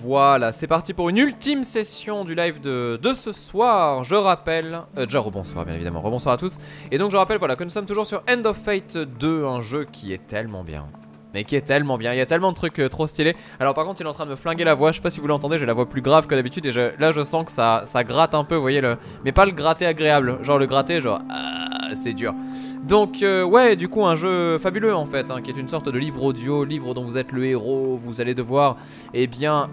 Voilà, c'est parti pour une ultime session du live de ce soir. Je rappelle, déjà rebonsoir bien évidemment, rebonsoir à tous. Et donc je rappelle voilà que nous sommes toujours sur End of Fate 2, un jeu qui est tellement bien. Mais qui est tellement bien, il y a tellement de trucs trop stylés. Alors par contre il est en train de me flinguer la voix, je sais pas si vous l'entendez, j'ai la voix plus grave que d'habitude. Et là je sens que ça gratte un peu, vous voyez le... Mais pas le gratter agréable, genre le gratter genre... c'est dur. Donc ouais, du coup un jeu fabuleux en fait, hein, qui est une sorte de livre audio, livre dont vous êtes le héros. Vous allez devoir, eh bien,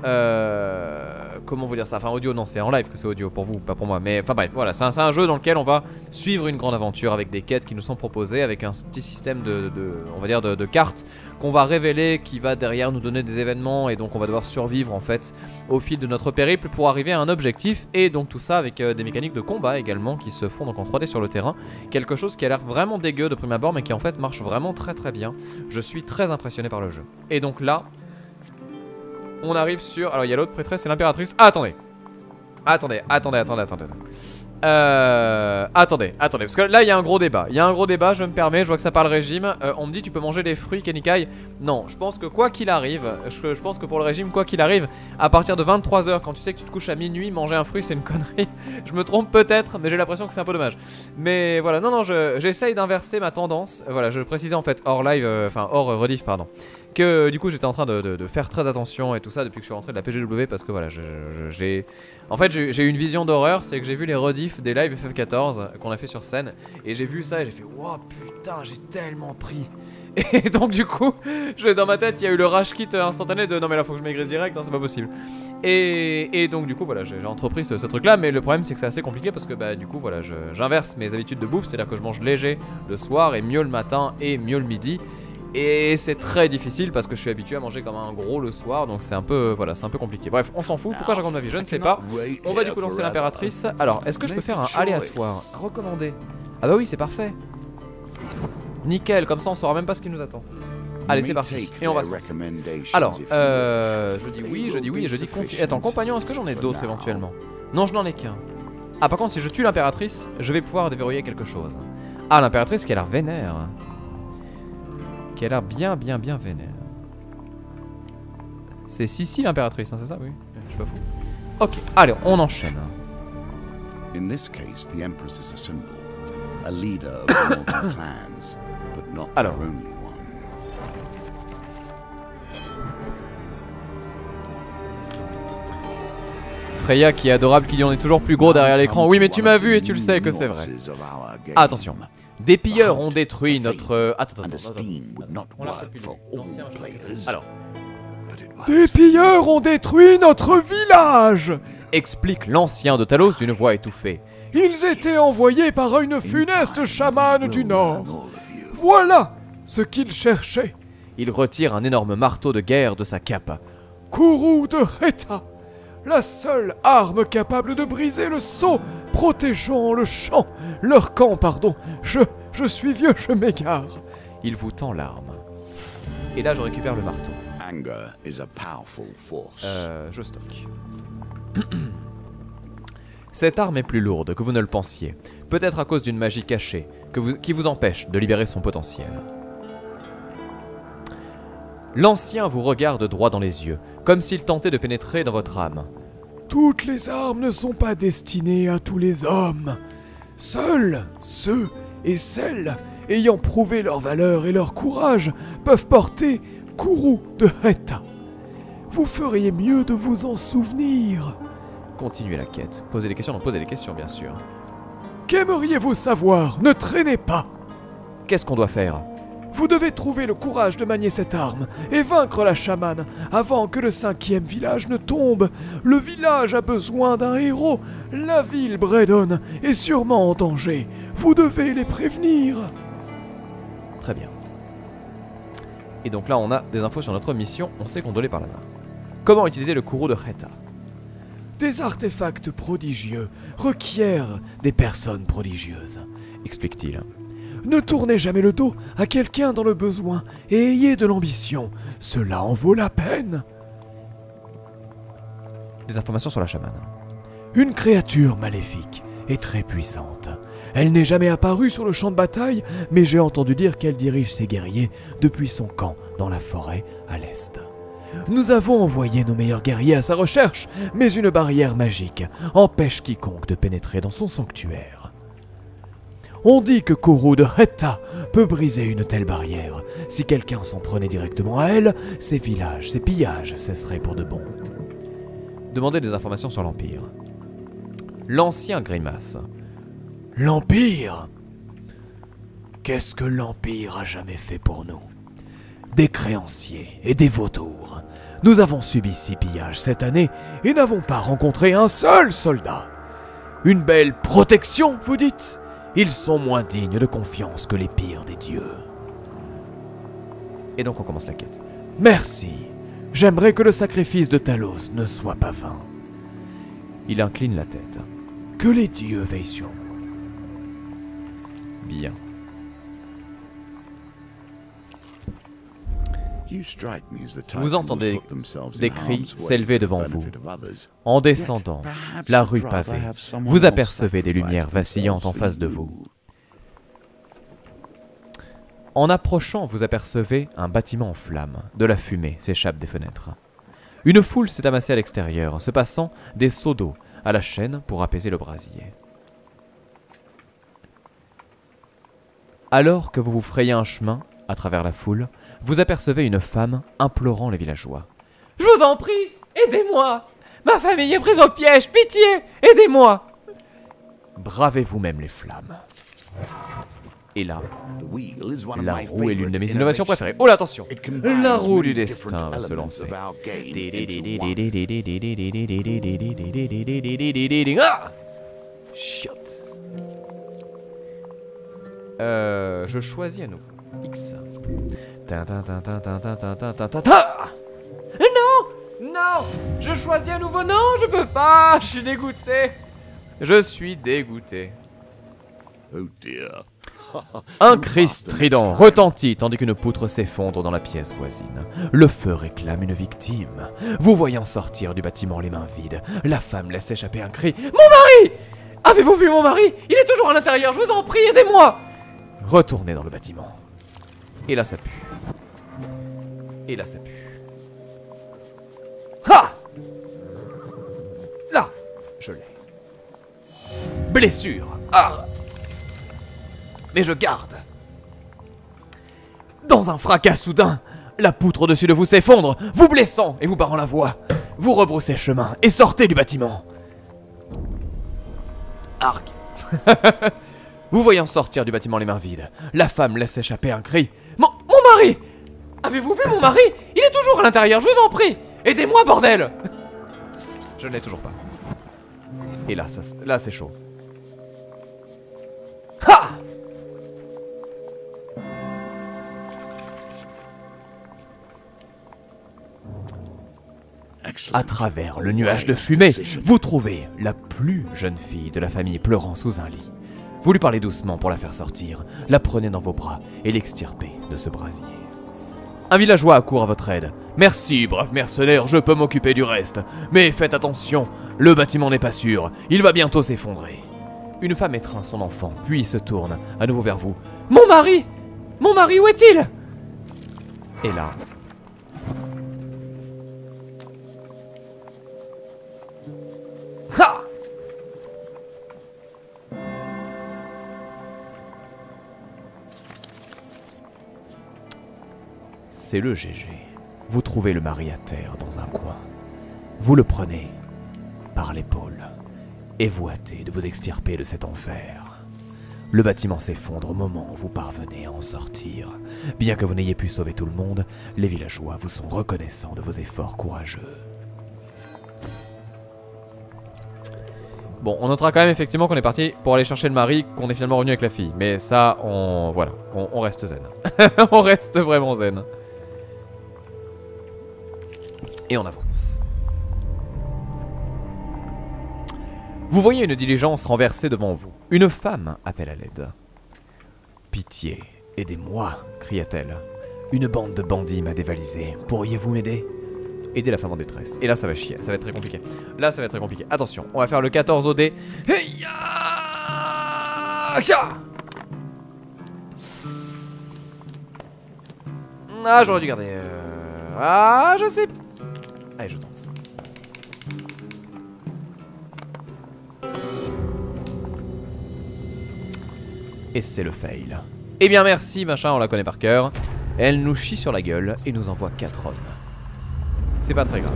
comment vous dire ça, enfin audio, non c'est en live que c'est audio pour vous, pas pour moi. Mais enfin bref, voilà, c'est un jeu dans lequel on va suivre une grande aventure avec des quêtes qui nous sont proposées, avec un petit système on va dire de cartes qu'on va révéler, qui va derrière nous donner des événements. Et donc on va devoir survivre en fait au fil de notre périple pour arriver à un objectif. Et donc tout ça avec des mécaniques de combat également qui se font donc en 3D sur le terrain. Quelque chose qui a l'air vraiment dégueu de prime abord mais qui en fait marche vraiment très très bien. Je suis très impressionné par le jeu. Et donc là on arrive sur... Alors il y a l'autre prêtresse, c'est l'impératrice. Ah, attendez, attendez, parce que là il y a un gros débat. Je me permets, je vois que ça parle régime. On me dit tu peux manger des fruits Kenikai. Non, je pense que quoi qu'il arrive, je pense que pour le régime, quoi qu'il arrive, à partir de 23 h, quand tu sais que tu te couches à minuit, manger un fruit c'est une connerie. Je me trompe peut-être, mais j'ai l'impression que c'est un peu dommage. Mais voilà, non, j'essaye d'inverser ma tendance. Voilà, je le précisais en fait hors live, enfin hors rediff, pardon. Que du coup j'étais en train de faire très attention et tout ça depuis que je suis rentré de la PGW, parce que voilà, en fait j'ai eu une vision d'horreur, c'est que j'ai vu les rediffs des lives FF14 qu'on a fait sur scène. Et j'ai vu ça et j'ai fait wow putain, j'ai tellement pris. Et donc du coup, dans ma tête il y a eu le rage kit instantané de non mais là faut que je maigrisse direct, hein, c'est pas possible. Et donc du coup voilà, j'ai entrepris ce truc là. Mais le problème c'est que c'est assez compliqué parce que bah du coup voilà, j'inverse mes habitudes de bouffe. C'est à dire que je mange léger le soir et mieux le matin et mieux le midi. Et c'est très difficile parce que je suis habitué à manger comme un gros le soir. Donc c'est un peu, voilà, c'est un peu compliqué. Bref, on s'en fout, pourquoi je raconte ma vie, je ne sais pas. On va du coup lancer l'impératrice. Alors, est-ce que je peux faire un aléatoire recommandé? Ah bah oui, c'est parfait. Nickel, comme ça on saura même pas ce qui nous attend. Allez, c'est parti, et on va se lancer. Alors, je dis oui et je dis continue. Attends, compagnon, est-ce que j'en ai d'autres éventuellement? Non, je n'en ai qu'un. Ah, par contre, si je tue l'impératrice, je vais pouvoir déverrouiller quelque chose. Ah, l'impératrice qui a l'air vénère. Qui a l'air bien vénère. C'est Sissi l'impératrice, hein, c'est ça? Oui, je suis pas fou. Ok, allez, on enchaîne. In this case, the Empress is a symbol, a leader of multiple clans, but not the only one. Freya qui est adorable, qui dit on est toujours plus gros derrière l'écran. Oui, mais tu m'as vu et tu le sais que c'est vrai. Ah, attention. Des pilleurs ont détruit notre... Attends. Alors. Des pilleurs ont détruit notre village, explique l'ancien de Talos d'une voix étouffée. Ils étaient envoyés par une funeste chamane du Nord. Voilà ce qu'ils cherchaient. Il retire un énorme marteau de guerre de sa cape. Kourou de Reta, la seule arme capable de briser le sceau protégeant leur camp, pardon. Je suis vieux, je m'égare. Il vous tend l'arme. Et là, je récupère le marteau. Je stocke. Cette arme est plus lourde que vous ne le pensiez. Peut-être à cause d'une magie cachée qui vous empêche de libérer son potentiel. L'ancien vous regarde droit dans les yeux, comme s'il tentait de pénétrer dans votre âme. Toutes les armes ne sont pas destinées à tous les hommes. Seuls ceux et celles ayant prouvé leur valeur et leur courage peuvent porter Kourou de Reta. Vous feriez mieux de vous en souvenir. Continuez la quête. Posez des questions bien sûr. Qu'aimeriez-vous savoir? Ne traînez pas. Qu'est-ce qu'on doit faire? Vous devez trouver le courage de manier cette arme et vaincre la chamane avant que le 5e village ne tombe. Le village a besoin d'un héros. La ville Bredon est sûrement en danger. Vous devez les prévenir. Très bien. Et donc là on a des infos sur notre mission. On sait qu'on doit aller par là-bas. Comment utiliser le Kourou de Reta? Des artefacts prodigieux requièrent des personnes prodigieuses, explique-t-il. Ne tournez jamais le dos à quelqu'un dans le besoin et ayez de l'ambition. Cela en vaut la peine. Des informations sur la chamane. Une créature maléfique et très puissante. Elle n'est jamais apparue sur le champ de bataille, mais j'ai entendu dire qu'elle dirige ses guerriers depuis son camp dans la forêt à l'est. Nous avons envoyé nos meilleurs guerriers à sa recherche, mais une barrière magique empêche quiconque de pénétrer dans son sanctuaire. On dit que Kuru de Hetta peut briser une telle barrière. Si quelqu'un s'en prenait directement à elle, ses villages, ses pillages cesseraient pour de bon. Demandez des informations sur l'Empire. L'ancien Grimace. L'Empire? Qu'est-ce que l'Empire a jamais fait pour nous? Des créanciers et des vautours. Nous avons subi 6 pillages cette année et n'avons pas rencontré un seul soldat. Une belle protection, vous dites? Ils sont moins dignes de confiance que les pires des dieux. Et donc on commence la quête. Merci. J'aimerais que le sacrifice de Talos ne soit pas vain. Il incline la tête. Que les dieux veillent sur vous. Bien. Vous entendez des cris s'élever devant vous. En descendant la rue pavée, vous apercevez des lumières vacillantes en face de vous. En approchant, vous apercevez un bâtiment en flammes. De la fumée s'échappe des fenêtres. Une foule s'est amassée à l'extérieur, se passant des seaux d'eau à la chaîne pour apaiser le brasier. Alors que vous vous frayez un chemin à travers la foule, vous apercevez une femme implorant les villageois. « Je vous en prie, aidez-moi! Ma famille est prise au piège, pitié, aidez-moi !» Bravez vous-même les flammes. Et là, la roue est l'une de mes innovations préférées. Oh là, attention! La roue du destin va se lancer. Ah! Chiotte. Je choisis à nouveau. X. Non! Non! Je choisis à nouveau. Non, je peux pas. Je suis dégoûté. Je suis dégoûté. Oh dear. Un cri strident retentit tandis qu'une poutre s'effondre dans la pièce voisine. Le feu réclame une victime. Vous voyant sortir du bâtiment les mains vides, la femme laisse échapper un cri. Mon mari! Avez-vous vu mon mari? Il est toujours à l'intérieur, je vous en prie, aidez-moi! Retournez dans le bâtiment. Et là ça pue. Et là ça pue. Ha! Là, je l'ai. Blessure. Ah! Mais je garde. Dans un fracas soudain, la poutre au-dessus de vous s'effondre, vous blessant et vous barrant la voie. Vous rebroussez chemin et sortez du bâtiment. Arc. Vous voyant sortir du bâtiment les mains vides, la femme laisse échapper un cri. Mon mari! Avez-vous vu mon mari? Il est toujours à l'intérieur, je vous en prie! Aidez-moi, bordel! Je ne l'ai toujours pas. Et là, là c'est chaud. Ha! À travers le nuage de fumée, vous trouvez la plus jeune fille de la famille pleurant sous un lit. Vous lui parlez doucement pour la faire sortir, la prenez dans vos bras et l'extirpez de ce brasier. Un villageois accourt à votre aide. Merci, brave mercenaire, je peux m'occuper du reste. Mais faites attention, le bâtiment n'est pas sûr, il va bientôt s'effondrer. Une femme étreint son enfant, puis se tourne à nouveau vers vous. Mon mari! Mon mari, où est-il? Et là... Ha! C'est le GG. Vous trouvez le mari à terre dans un coin. Vous le prenez par l'épaule et vous hâtez de vous extirper de cet enfer. Le bâtiment s'effondre au moment où vous parvenez à en sortir. Bien que vous n'ayez pu sauver tout le monde, les villageois vous sont reconnaissants de vos efforts courageux. Bon, on notera quand même effectivement qu'on est parti pour aller chercher le mari, qu'on est finalement revenu avec la fille. Mais ça, voilà, on reste zen. On reste vraiment zen. Et on avance. Vous voyez une diligence renversée devant vous. Une femme appelle à l'aide. « Pitié, aidez-moi » cria-t-elle. « Une bande de bandits m'a dévalisé. Pourriez-vous m'aider » Aider la femme en détresse. Et là, ça va chier. Ça va être très compliqué. Là, ça va être très compliqué. Attention, on va faire le 14 au dé. Ah, j'aurais dû garder... Ah, je sais Allez, je tente. Et c'est le fail. Eh bien merci machin, on la connaît par cœur. Elle nous chie sur la gueule et nous envoie 4 hommes. C'est pas très grave.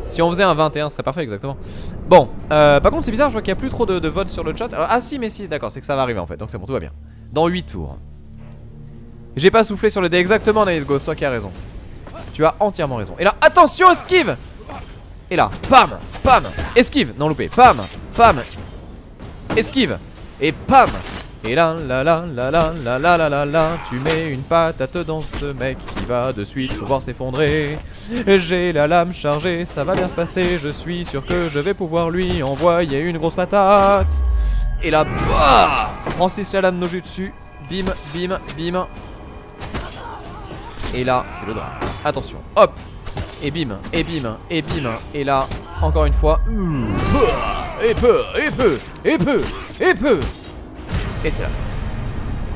Si on faisait un 21 ce serait parfait exactement. Bon, par contre c'est bizarre, je vois qu'il n'y a plus trop de votes sur le chat. Alors, ah si mais si, d'accord, c'est que ça va arriver en fait. Donc c'est bon, tout va bien. Dans 8 tours. J'ai pas soufflé sur le dé exactement, Nice Ghost, toi qui as raison. Tu as entièrement raison. Et là, attention, esquive. Et là, pam, pam, esquive. Non loupé, pam, pam, esquive. Et pam. Et là, la la la la la la la la la, tu mets une patate dans ce mec qui va de suite pouvoir s'effondrer. J'ai la lame chargée, ça va bien se passer, je suis sûr que je vais pouvoir lui envoyer une grosse patate. Et là, bah, Francis Lalanne no jutsu, bim, bim, bim. Et là, c'est le drame. Attention, hop. Et bim, et bim, et bim. Et là, encore une fois. Et peu, et peu, et peu, et peu. Et c'est la fin.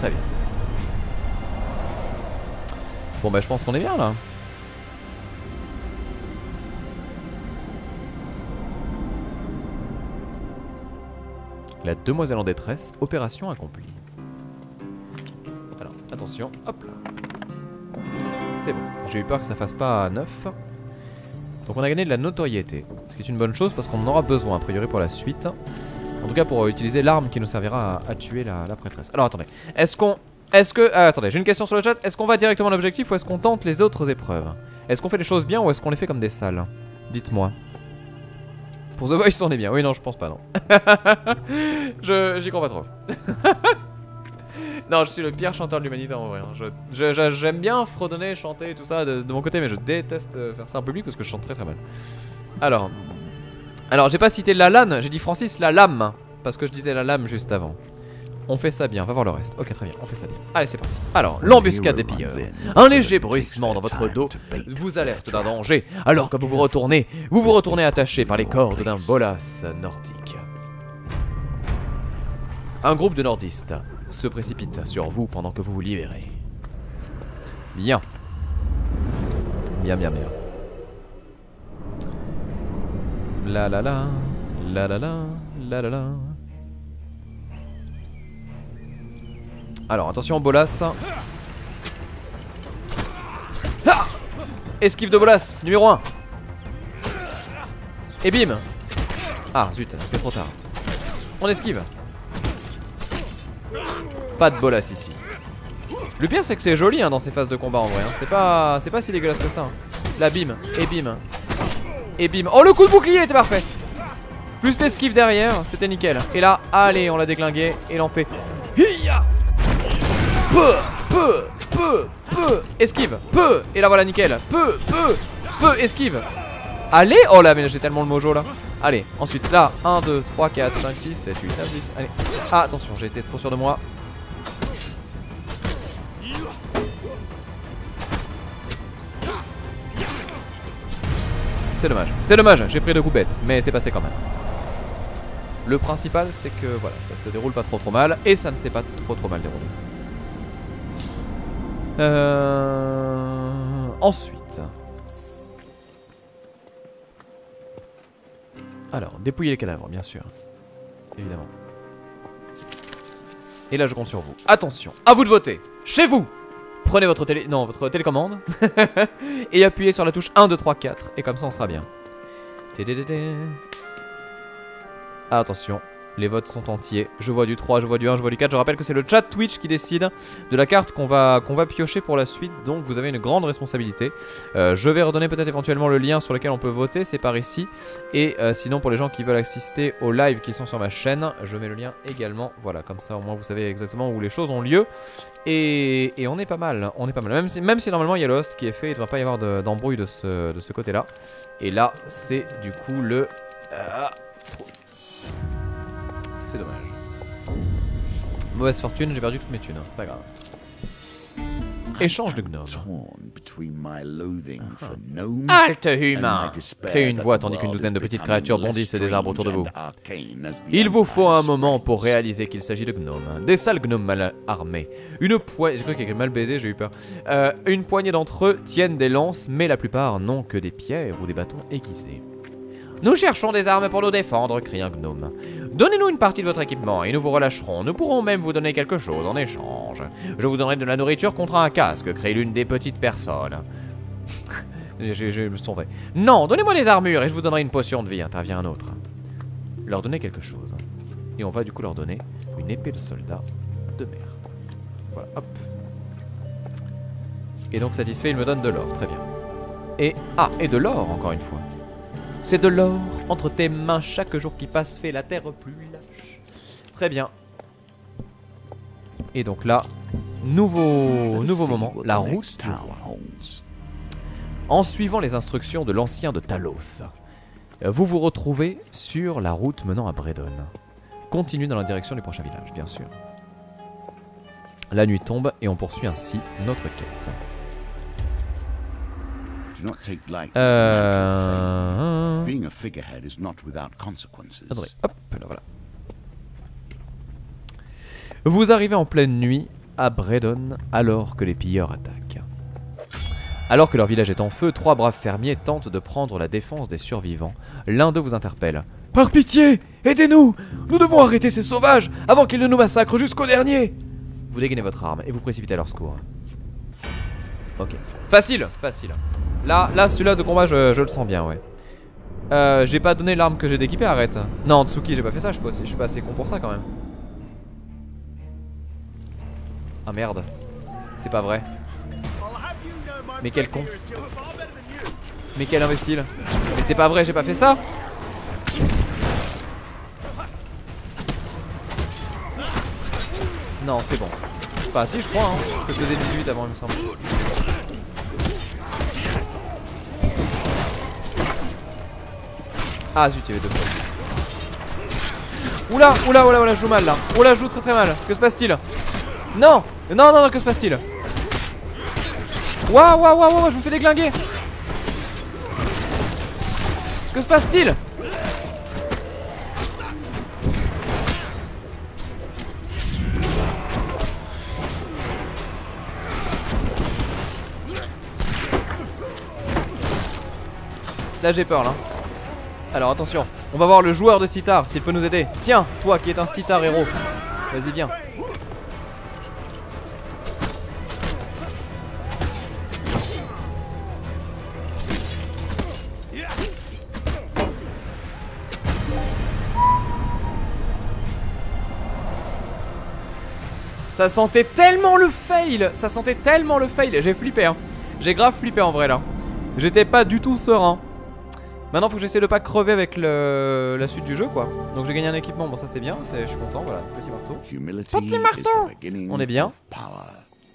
Très bien. Bon bah je pense qu'on est bien là. La demoiselle en détresse, opération accomplie. Alors, attention, hop là. C'est bon, j'ai eu peur que ça fasse pas 9. Donc on a gagné de la notoriété. Ce qui est une bonne chose parce qu'on en aura besoin a priori pour la suite. En tout cas pour utiliser l'arme qui nous servira à tuer la prêtresse. Alors attendez, attendez, j'ai une question sur le chat. Est-ce qu'on va directement à l'objectif ou est-ce qu'on tente les autres épreuves? Est-ce qu'on fait les choses bien ou est-ce qu'on les fait comme des salles? Dites-moi. Pour The Voice on est bien. Oui non je pense pas non. J'y crois pas trop. Non je suis le pire chanteur de l'humanité en vrai. J'aime bien fredonner, chanter et tout ça de mon côté mais je déteste faire ça en public parce que je chante très très mal. Alors j'ai pas cité la lane, j'ai dit Francis la lame. Parce que je disais la lame juste avant. On fait ça bien, on va voir le reste. Ok très bien, on fait ça bien. Allez c'est parti. Alors, l'embuscade des pilleurs. Un léger bruissement dans votre dos vous alerte d'un danger. Alors que vous vous retournez attaché par les cordes d'un bolas nordique. Un groupe de nordistes se précipite sur vous pendant que vous vous libérez. Bien. Bien bien bien. La la la, la la la, la la la. Alors attention bolas. Ah, esquive de bolas, numéro 1. Et bim. Ah zut, c'est trop tard. On esquive. Pas de bolas ici. Le pire c'est que c'est joli hein, dans ces phases de combat en vrai hein. C'est pas si dégueulasse que ça hein. Là bim, et bim. Et bim. Oh le coup de bouclier était parfait. Plus l'esquive derrière, c'était nickel. Et là, allez, on l'a déglingué. Et là on fait Hiya. Peu. Esquive. Peu. Et là voilà nickel. Peu. Esquive. Allez. Oh là mais j'ai tellement le mojo là. Allez, ensuite là, 1, 2, 3, 4, 5, 6, 7, 8, 9, 10. Allez. Ah attention, j'ai été trop sûr de moi. C'est dommage, j'ai pris 2 coups bêtes, mais c'est passé quand même. Le principal c'est que voilà, ça se déroule pas trop mal, et ça ne s'est pas trop mal déroulé. Ensuite. Alors, dépouiller les cadavres, bien sûr. Évidemment. Et là je compte sur vous. Attention, à vous de voter. Chez vous. Prenez votre télécommande et appuyez sur la touche 1, 2, 3, 4 et comme ça on sera bien. Attention, les votes sont entiers. Je vois du 3, je vois du 1, je vois du 4. Je rappelle que c'est le chat Twitch qui décide de la carte qu'on va piocher pour la suite. Donc vous avez une grande responsabilité. Je vais redonner peut-être éventuellement le lien sur lequel on peut voter. C'est par ici. Et sinon pour les gens qui veulent assister aux lives qui sont sur ma chaîne, je mets le lien également. Voilà, comme ça au moins vous savez exactement où les choses ont lieu. Et on est pas mal. On est pas mal. Même si normalement il y a le host qui est fait, il ne devrait pas y avoir d'embrouille de ce côté-là. Et là c'est du coup le... C'est dommage. Mauvaise fortune, j'ai perdu toutes mes thunes, c'est pas grave. Échange de gnomes. torn between my loathing for gnomes Halte and humain! my despair Créez une that voix the tandis qu'une world douzaine de is petites becoming créatures less bondissent des arbres autour de vous. strange and arcane as the Il vous faut un empire moment pour spreads. réaliser qu'il s'agit de gnomes. Des sales gnomes mal armés. Une poignée... J'ai cru qu'il y avait mal baisé, j'ai eu peur. Une poignée d'entre eux tiennent des lances, mais la plupart n'ont que des pierres ou des bâtons aiguisés. Nous cherchons des armes pour nous défendre, crie un gnome. Donnez-nous une partie de votre équipement et nous vous relâcherons. Nous pourrons même vous donner quelque chose en échange. Je vous donnerai de la nourriture contre un casque, crie l'une des petites personnes. je me suis trompé. Non, donnez-moi des armures et je vous donnerai une potion de vie, intervient un autre. Leur donner quelque chose. Et on va du coup leur donner une épée de soldat de mer. Voilà, hop. Et donc satisfait, il me donne de l'or, très bien. Et de l'or encore une fois. C'est de l'or entre tes mains, chaque jour qui passe fait la terre plus lâche. Très bien. Et donc là, nouveau moment, la route du roi. En suivant les instructions de l'ancien de Talos, vous vous retrouvez sur la route menant à Bredon. Continuez dans la direction du prochain village, bien sûr. La nuit tombe et on poursuit ainsi notre quête. Being a figurehead is not without consequences. Attendez, hop, là voilà. Vous arrivez en pleine nuit à Bredon alors que les pilleurs attaquent. Alors que leur village est en feu, 3 braves fermiers tentent de prendre la défense des survivants. L'un d'eux vous interpelle. Par pitié, aidez-nous! Nous devons arrêter ces sauvages avant qu'ils ne nous massacrent jusqu'au dernier! Vous dégainez votre arme et vous précipitez à leur secours. Ok. Facile, facile. Là celui-là de combat, je le sens bien, ouais. J'ai pas donné l'arme que j'ai d'équiper, arrête. Non, Tsuki, j'ai pas fait ça, je suis pas assez con pour ça quand même. Ah merde. C'est pas vrai. Mais quel con. Mais quel imbécile. Mais c'est pas vrai, j'ai pas fait ça. Non, c'est bon. Enfin, si, je crois, hein. Parce que je faisais 18 avant, il me semble. Ah zut, il y avait 2 fois. Oula, je joue mal là. Oula, je joue très très mal. Que se passe-t-il? Non, que se passe-t-il? Waouh, je me fais déglinguer. Que se passe-t-il? Là j'ai peur là. Alors attention, on va voir le joueur de sitar s'il peut nous aider. Tiens, toi qui es un sitar héros. Vas-y viens. Ça sentait tellement le fail. Ça sentait tellement le fail. J'ai flippé hein. J'ai grave flippé en vrai là. J'étais pas du tout serein. Maintenant faut que j'essaie de pas crever avec la suite du jeu quoi. Donc j'ai gagné un équipement, bon ça c'est bien, je suis content, voilà, petit marteau. Petit marteau. On est bien.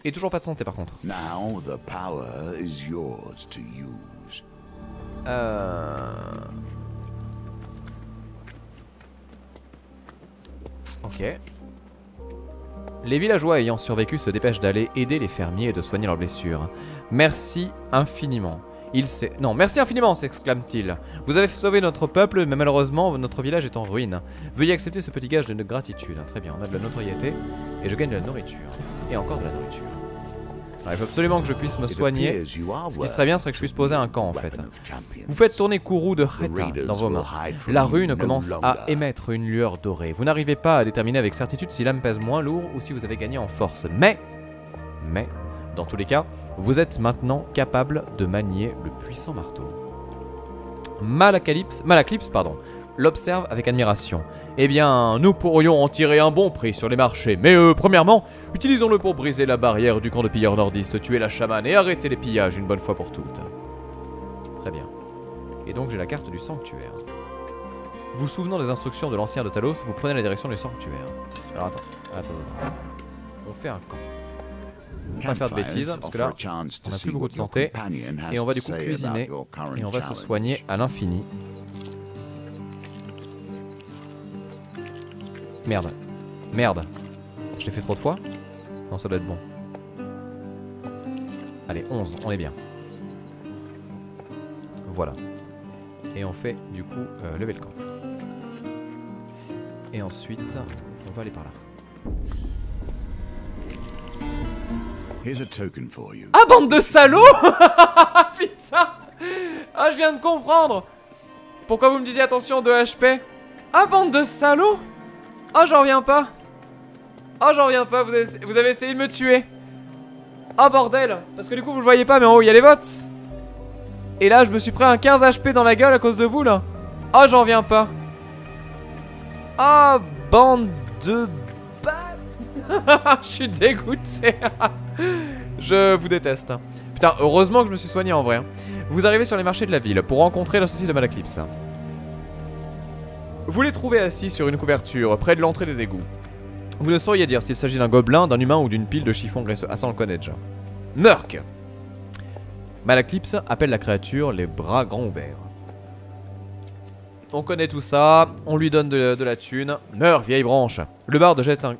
Et toujours pas de santé par contre. Ok. Les villageois ayant survécu se dépêchent d'aller aider les fermiers et de soigner leurs blessures. Merci infiniment. Non, merci infiniment, s'exclame-t-il. Vous avez sauvé notre peuple, mais malheureusement, notre village est en ruine. Veuillez accepter ce petit gage de gratitude. Très bien, on a de la notoriété et je gagne de la nourriture. Et encore de la nourriture. Alors, il faut absolument que je puisse me soigner. Ce qui serait bien, serait que je puisse poser un camp, en fait. Vous faites tourner Kourou de Reta dans vos mains. La rune commence à émettre une lueur dorée. Vous n'arrivez pas à déterminer avec certitude si l'âme pèse moins lourd ou si vous avez gagné en force. Mais, dans tous les cas, vous êtes maintenant capable de manier le puissant marteau. Malaclips, l'observe avec admiration. Eh bien, nous pourrions en tirer un bon prix sur les marchés. Mais premièrement, utilisons-le pour briser la barrière du camp de pilleurs nordistes, tuer la chamane et arrêter les pillages une bonne fois pour toutes. Très bien. Et donc j'ai la carte du sanctuaire. Vous souvenant des instructions de l'ancien de Talos, vous prenez la direction du sanctuaire. Alors attends. On fait un camp. On va pas faire de bêtises parce que là on a plus beaucoup de santé et on va du coup cuisiner et on va se soigner à l'infini. Merde. Je l'ai fait trop de fois? Non, ça doit être bon. Allez, 11, on est bien. Voilà. Et on fait du coup lever le camp. Et ensuite, on va aller par là. Here's a token for you. Ah, bande de salauds. Putain. Ah, je viens de comprendre. Pourquoi vous me disiez attention 2 HP? Ah, bande de salauds. Ah, j'en reviens pas. Ah, j'en reviens pas, vous avez essayé de me tuer. Ah, bordel. Parce que du coup, vous le voyez pas, mais en haut, il y a les votes. Et là, je me suis pris un 15 HP dans la gueule à cause de vous, là. Ah, j'en reviens pas. Ah, bande de bâtards. Je suis dégoûté. Je vous déteste. Putain, heureusement que je me suis soigné en vrai. Vous arrivez sur les marchés de la ville pour rencontrer l'associé de Malaclypse. Vous les trouvez assis sur une couverture près de l'entrée des égouts. Vous ne sauriez dire s'il s'agit d'un gobelin, d'un humain ou d'une pile de chiffon graisseux. Ah, ça on le connaît déjà. Murk. Malaclypse appelle la créature les bras grands ouverts. On connaît tout ça, on lui donne de la thune. Meurs, vieille branche. Le barde jette un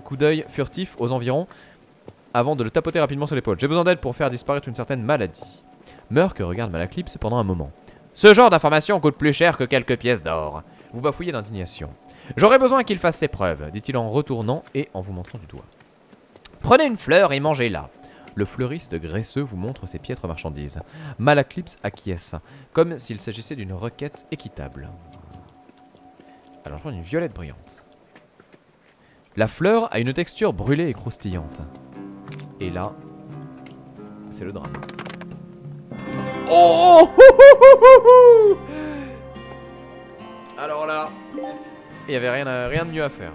coup d'œil furtif aux environs avant de le tapoter rapidement sur l'épaule. J'ai besoin d'aide pour faire disparaître une certaine maladie. Murk regarde Malaclypse pendant un moment. Ce genre d'information coûte plus cher que quelques pièces d'or. Vous bafouillez d'indignation. J'aurais besoin qu'il fasse ses preuves, dit-il en retournant et en vous montrant du doigt. Prenez une fleur et mangez-la. Le fleuriste graisseux vous montre ses piètres marchandises. Malaclypse acquiesce, comme s'il s'agissait d'une requête équitable. Alors je prends une violette brillante. La fleur a une texture brûlée et croustillante. Et là, c'est le drame. Oh! Alors là, il n'y avait rien de mieux à faire.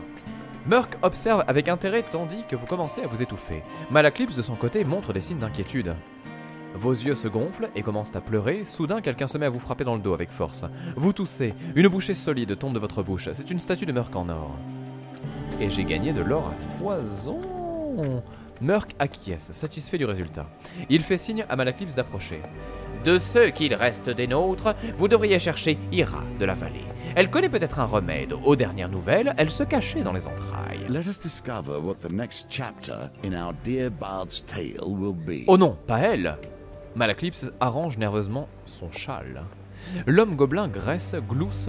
Murk observe avec intérêt tandis que vous commencez à vous étouffer. Malaclypse de son côté montre des signes d'inquiétude. Vos yeux se gonflent et commencent à pleurer. Soudain, quelqu'un se met à vous frapper dans le dos avec force. Vous toussez. Une bouchée solide tombe de votre bouche. C'est une statue de Murk en or. Et j'ai gagné de l'or à foison. Murk acquiesce, satisfait du résultat. Il fait signe à Malaclypse d'approcher. De ceux qu'il reste des nôtres, vous devriez chercher Ira de la vallée. Elle connaît peut-être un remède. Aux dernières nouvelles, elle se cachait dans les entrailles. Let us discover what the next chapter in our dear bard's tale will be. Oh non, pas elle. Malaclypse arrange nerveusement son châle. L'homme gobelin graisseux glousse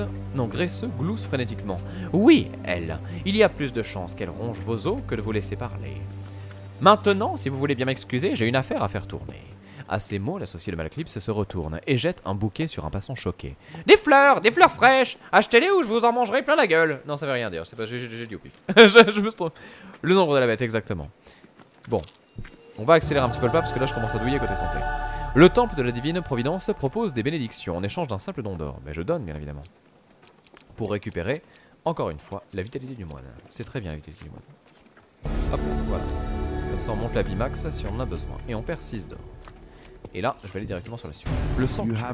frénétiquement. Oui, elle. Il y a plus de chances qu'elle ronge vos os que de vous laisser parler. Maintenant, si vous voulez bien m'excuser, j'ai une affaire à faire tourner. À ces mots, l'associé de Malaclypse se retourne et jette un bouquet sur un passant choqué. Des fleurs fraîches. Achetez-les ou je vous en mangerai plein la gueule. Non, ça veut rien dire, c'est pas, j'ai dit au pif. je me trompe. Le nombre de la bête, exactement. Bon, on va accélérer un petit peu le pas parce que là je commence à douiller côté santé. Le temple de la divine providence propose des bénédictions en échange d'un simple don d'or. Mais je donne, bien évidemment. Pour récupérer, encore une fois, la vitalité du moine. C'est très bien la vitalité du moine. Hop, voilà. Comme ça on monte la vie max si on en a besoin. Et on perd 6 d'or. Et là, je vais aller directement sur la suite. Le sanctuaire.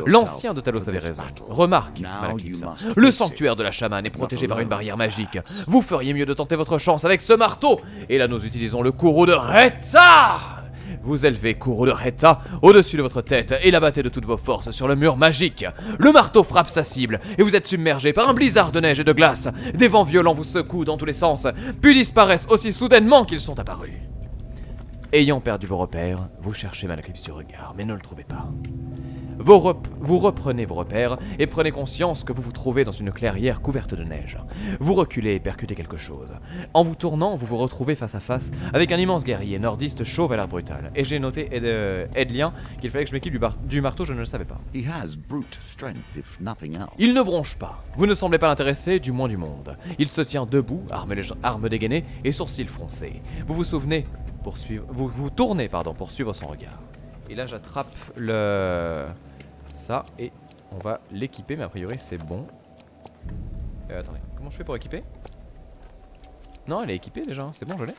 L'ancien de Talos avait raison. Remarque, Malaclypse. Le sanctuaire de la chamane est protégé par une barrière magique. Vous feriez mieux de tenter votre chance avec ce marteau. Et là, nous utilisons le courroux de Retta. Vous élevez courroux de Retta au-dessus de votre tête et l'abattez de toutes vos forces sur le mur magique. Le marteau frappe sa cible et vous êtes submergé par un blizzard de neige et de glace. Des vents violents vous secouent dans tous les sens, puis disparaissent aussi soudainement qu'ils sont apparus. Ayant perdu vos repères, vous cherchez Malaclypse du regard, mais ne le trouvez pas. Vous reprenez vos repères et prenez conscience que vous vous trouvez dans une clairière couverte de neige. Vous reculez et percutez quelque chose. En vous tournant, vous vous retrouvez face à face avec un immense guerrier nordiste chauve à l'air brutal. Et j'ai noté Edlien qu'il fallait que je m'équipe du marteau, je ne le savais pas. Il ne bronche pas. Vous ne semblez pas l'intéresser, du moins du monde. Il se tient debout, arme dégainée et sourcils froncés. Vous vous souvenez vous tournez pour suivre son regard. Et là j'attrape ça et on va l'équiper, mais a priori c'est bon. Attendez, comment je fais pour équiper? Non, elle est équipée déjà, c'est bon, je l'ai.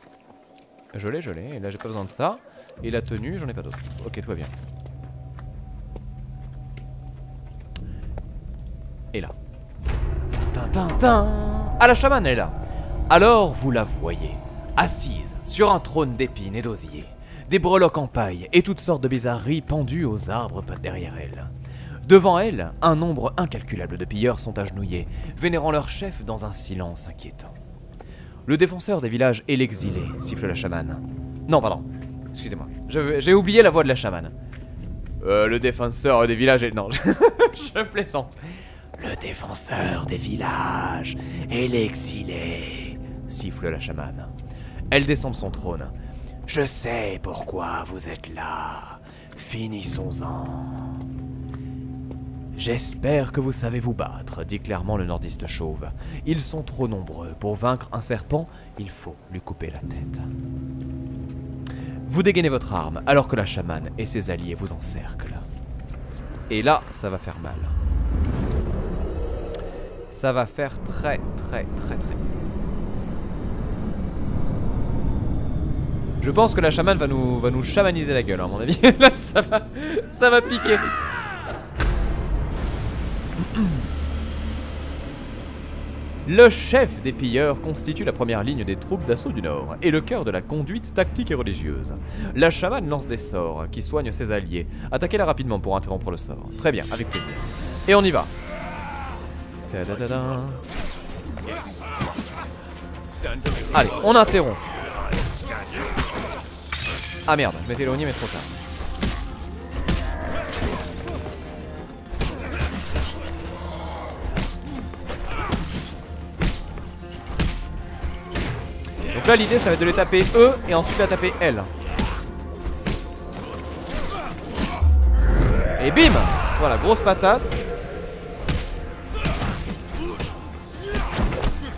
Je l'ai, et là j'ai pas besoin de ça. Et la tenue, j'en ai pas d'autre. Ok, tout va bien. Et là. Tintin. Ah, la chamane est là. Alors vous la voyez, assise sur un trône d'épines et d'osier. Des breloques en paille et toutes sortes de bizarreries pendues aux arbres derrière elle. Devant elle, un nombre incalculable de pilleurs sont agenouillés, vénérant leur chef dans un silence inquiétant. Le défenseur des villages et l'exilé, siffle la chamane. Non, pardon. Excusez-moi, j'ai oublié la voix de la chamane. Le défenseur des villages et... Non, je plaisante. Le défenseur des villages et l'exilé, siffle la chamane. Elle descend de son trône. Je sais pourquoi vous êtes là. Finissons-en. J'espère que vous savez vous battre, dit clairement le nordiste chauve. Ils sont trop nombreux. Pour vaincre un serpent, il faut lui couper la tête. Vous dégainez votre arme alors que la chamane et ses alliés vous encerclent. Et là, ça va faire mal. Ça va faire très. Je pense que la chamane va nous chamaniser la gueule, à mon avis. Là, ça va piquer. Le chef des pilleurs constitue la première ligne des troupes d'assaut du Nord et le cœur de la conduite tactique et religieuse. La chamane lance des sorts qui soignent ses alliés. Attaquez-la rapidement pour interrompre le sort. Très bien, avec plaisir. Et on y va. Allez, on interrompt. Ah merde, je m'étais éloigné mais trop tard. Donc là l'idée ça va être de les taper eux et ensuite la taper elle. Et bim. Voilà, grosse patate.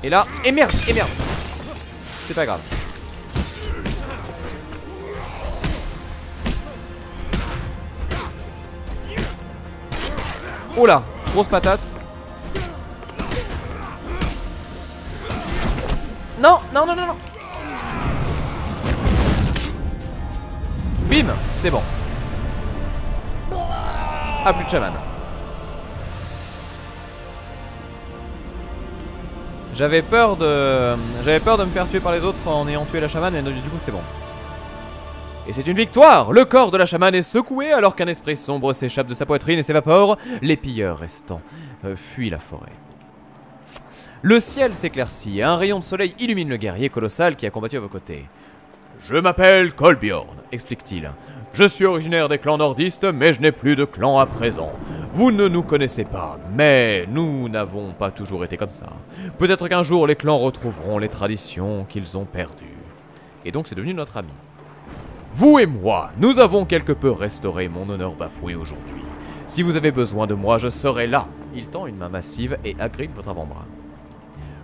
Et là, et merde. C'est pas grave. Oh là, grosse patate. Non. Bim, c'est bon. Ah, plus de chaman. J'avais peur de me faire tuer par les autres en ayant tué la chamane, mais du coup c'est bon. Et c'est une victoire! Le corps de la chamane est secoué alors qu'un esprit sombre s'échappe de sa poitrine et s'évapore. Les pilleurs restants fuient la forêt. Le ciel s'éclaircit et un rayon de soleil illumine le guerrier colossal qui a combattu à vos côtés. Je m'appelle Kolbjorn, explique-t-il. Je suis originaire des clans nordistes, mais je n'ai plus de clan à présent. Vous ne nous connaissez pas, mais nous n'avons pas toujours été comme ça. Peut-être qu'un jour les clans retrouveront les traditions qu'ils ont perdues. Et donc c'est devenu notre ami. Vous et moi, nous avons quelque peu restauré mon honneur bafoué aujourd'hui. Si vous avez besoin de moi, je serai là. Il tend une main massive et agrippe votre avant-bras.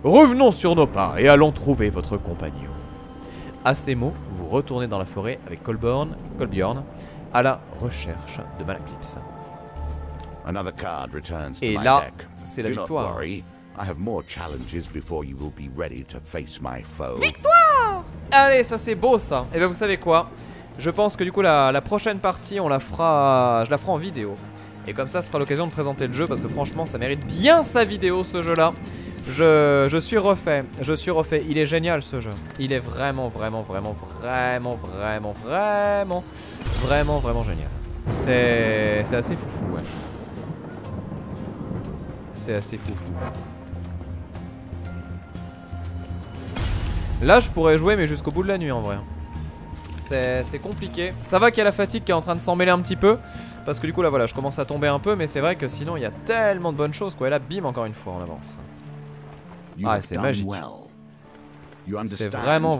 Revenons sur nos pas et allons trouver votre compagnon. À ces mots, vous retournez dans la forêt avec Kolbjorn à la recherche de Malaclypse. Et là, c'est la victoire. Victoire! Allez, ça c'est beau ça. Et bien vous savez quoi? Je pense que du coup la prochaine partie, je la ferai en vidéo. Et comme ça, ce sera l'occasion de présenter le jeu parce que franchement, ça mérite bien sa vidéo ce jeu-là. Je suis refait, il est génial ce jeu. Il est vraiment génial. C'est assez foufou, ouais. C'est assez foufou. Là je pourrais jouer mais jusqu'au bout de la nuit en vrai. C'est compliqué. Ça va qu'il y a la fatigue qui est en train de s'emmêler un petit peu. Parce que du coup là voilà, je commence à tomber un peu. Mais c'est vrai que sinon il y a tellement de bonnes choses quoi. Et là bim encore une fois on avance. Ah c'est magique. C'est vraiment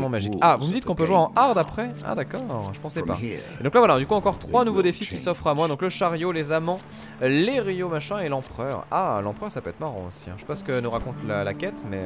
magique. Ah vous me dites qu'on peut jouer en hard après? Ah d'accord, je pensais pas. Et donc là voilà, du coup encore 3 nouveaux défis qui s'offrent à moi. Donc le chariot, les amants, les rios machin et l'empereur. Ah l'empereur ça peut être marrant aussi hein. Je sais pas ce que nous raconte la quête mais...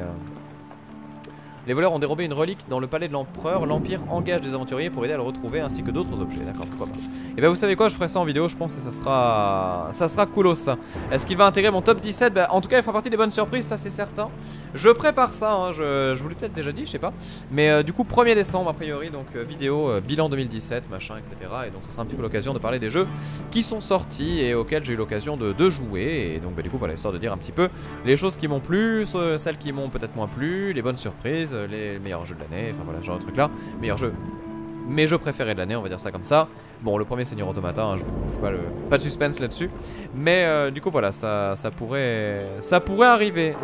Les voleurs ont dérobé une relique dans le palais de l'empereur. L'empire engage des aventuriers pour aider à le retrouver ainsi que d'autres objets. D'accord, pourquoi pas. Et bah vous savez quoi, je ferai ça en vidéo je pense et ça sera coolos ça. Est-ce qu'il va intégrer mon top 17? Bah en tout cas il fera partie des bonnes surprises, ça c'est certain. Je prépare ça, hein, je vous l'ai peut-être déjà dit, je sais pas. Mais du coup 1er décembre a priori, donc vidéo, bilan 2017, machin, etc. Et donc ça sera un petit peu l'occasion de parler des jeux qui sont sortis et auxquels j'ai eu l'occasion de jouer. Et donc bah du coup voilà, histoire de dire un petit peu les choses qui m'ont plu, celles qui m'ont peut-être moins plu, les bonnes surprises, les meilleurs jeux de l'année, enfin voilà, ce genre de truc là. Meilleurs jeux, mes jeux préférés de l'année, on va dire ça comme ça. Bon, le premier c'est Nier Automata, hein, je vous fais pas de suspense là-dessus. Mais du coup voilà, ça pourrait arriver,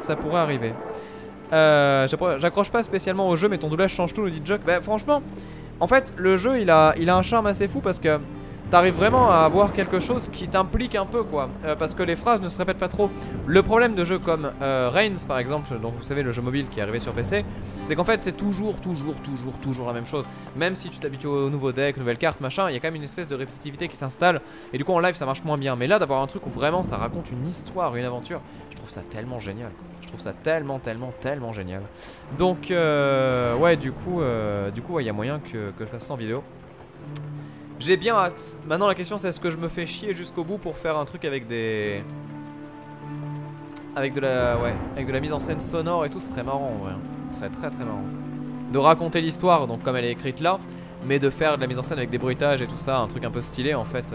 J'accroche pas spécialement au jeu, mais ton doublage change tout, nous dit Jock. Bah franchement, En fait, le jeu, il a un charme assez fou parce que t'arrives vraiment à avoir quelque chose qui t'implique un peu quoi, parce que les phrases ne se répètent pas trop. Le problème de jeux comme Reigns par exemple, donc vous savez le jeu mobile qui est arrivé sur PC, c'est qu'en fait c'est toujours la même chose. Même si tu t'habitues au nouveau deck, nouvelle carte, machin, il y a quand même une espèce de répétitivité qui s'installe. Et du coup en live ça marche moins bien. Mais là d'avoir un truc où vraiment ça raconte une histoire, une aventure, je trouve ça tellement génial quoi. Je trouve ça tellement génial. Donc ouais du coup il y a moyen que je fasse ça en vidéo. J'ai bien hâte. Maintenant la question c'est est-ce que je me fais chier jusqu'au bout pour faire un truc avec des... Avec de la mise en scène sonore et tout, ce serait marrant en vrai. Ce serait très marrant. De raconter l'histoire, donc comme elle est écrite là, mais de faire de la mise en scène avec des bruitages et tout ça, un truc un peu stylé en fait.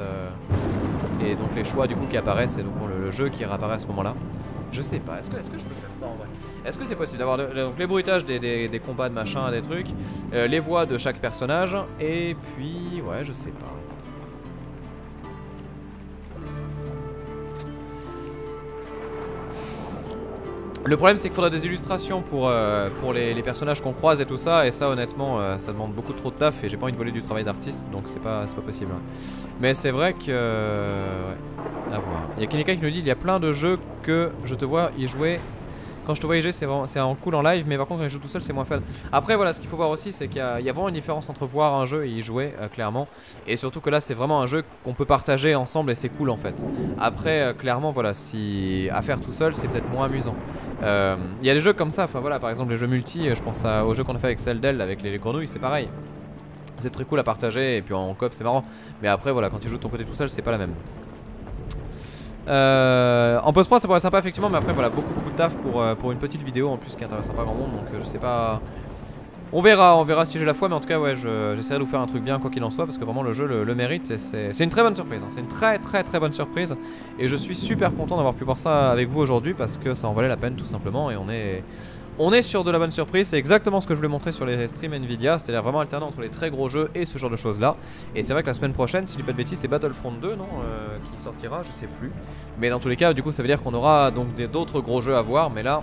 Et donc les choix du coup qui apparaissent et donc le jeu qui réapparaît à ce moment là. Je sais pas, est-ce que je peux faire ça en vrai? Est-ce que c'est possible d'avoir les bruitages des combats de machin, des trucs, les voix de chaque personnage, et puis ouais je sais pas. Le problème c'est qu'il faudra des illustrations pour les personnages qu'on croise et tout ça, et ça honnêtement ça demande beaucoup trop de taf et j'ai pas envie de voler du travail d'artiste, donc c'est pas possible. Mais c'est vrai que... ouais, à voir. Il y a Kenika qui nous dit il y a plein de jeux que je te vois y jouer. Quand je te vois y jouer c'est en cool en live, mais par contre quand je joue tout seul c'est moins fun. Après voilà, ce qu'il faut voir aussi c'est qu'il y a vraiment une différence entre voir un jeu et y jouer clairement. Et surtout que là c'est vraiment un jeu qu'on peut partager ensemble et c'est cool en fait. Après clairement voilà, si à faire tout seul c'est peut-être moins amusant. Il y a des jeux comme ça, enfin voilà, par exemple les jeux multi, je pense au jeu qu'on a fait avec Celdel avec les grenouilles, c'est pareil. C'est très cool à partager et puis en coop c'est marrant. Mais après voilà, quand tu joues de ton côté tout seul c'est pas la même. En post-pro ça pourrait être sympa effectivement, mais après voilà, beaucoup de taf pour une petite vidéo en plus qui intéressera pas grand monde, donc je sais pas. On verra si j'ai la foi, mais en tout cas ouais, j'essaierai de vous faire un truc bien quoi qu'il en soit, parce que vraiment le jeu le mérite, c'est une très bonne surprise, hein. C'est une très bonne surprise, et je suis super content d'avoir pu voir ça avec vous aujourd'hui, parce que ça en valait la peine tout simplement, et on est sur de la bonne surprise. C'est exactement ce que je voulais montrer sur les streams Nvidia, c'est-à-dire vraiment alterner entre les très gros jeux et ce genre de choses là. Et c'est vrai que la semaine prochaine, si je dis pas de bêtises, c'est Battlefront 2 non qui sortira, je sais plus. Mais dans tous les cas du coup ça veut dire qu'on aura donc d'autres gros jeux à voir, mais là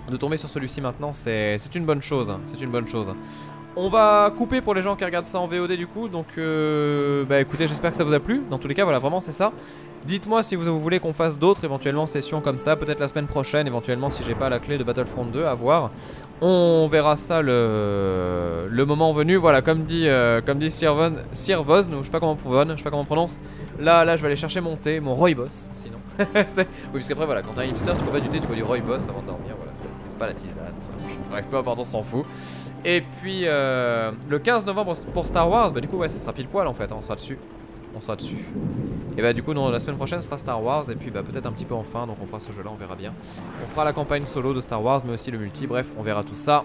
de tomber sur celui-ci maintenant c'est une bonne chose, c'est une bonne chose. On va couper pour les gens qui regardent ça en VOD du coup, donc bah écoutez, j'espère que ça vous a plu. Dans tous les cas voilà, vraiment c'est ça. Dites-moi si vous voulez qu'on fasse d'autres éventuellement sessions comme ça, peut-être la semaine prochaine, éventuellement si j'ai pas la clé de Battlefront 2 à voir. On verra ça le moment venu, voilà, comme dit Sirvon, ou je sais pas comment on prononce. Là je vais aller chercher mon thé, mon rooibos sinon. Oui parce qu'après voilà, quand t'as un hipster tu bois pas du thé, tu bois du rooibos avant de dormir, voilà, c'est pas la tisane, ça. Bref, peu importe, on s'en fout. Et puis le 15 novembre pour Star Wars, bah du coup ouais ça sera pile poil en fait, hein, on sera dessus. Et bah du coup non, la semaine prochaine sera Star Wars, et puis bah peut-être un petit peu en fin, donc on fera ce jeu là, on verra bien. On fera la campagne solo de Star Wars mais aussi le multi, bref on verra tout ça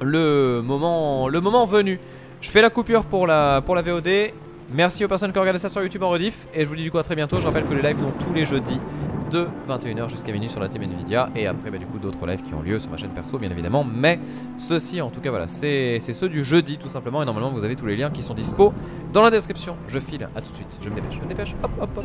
le moment venu. Je fais la coupure pour la VOD. Merci aux personnes qui ont regardé ça sur YouTube en rediff, et je vous dis du coup à très bientôt. Je rappelle que les lives sont tous les jeudis de 21h jusqu'à minuit sur la team Nvidia, et après bah, du coup d'autres lives qui ont lieu sur ma chaîne perso bien évidemment, mais ceux-ci en tout cas voilà, c'est ceux du jeudi tout simplement, et normalement vous avez tous les liens qui sont dispo dans la description. Je file, à tout de suite, je me dépêche, hop hop hop.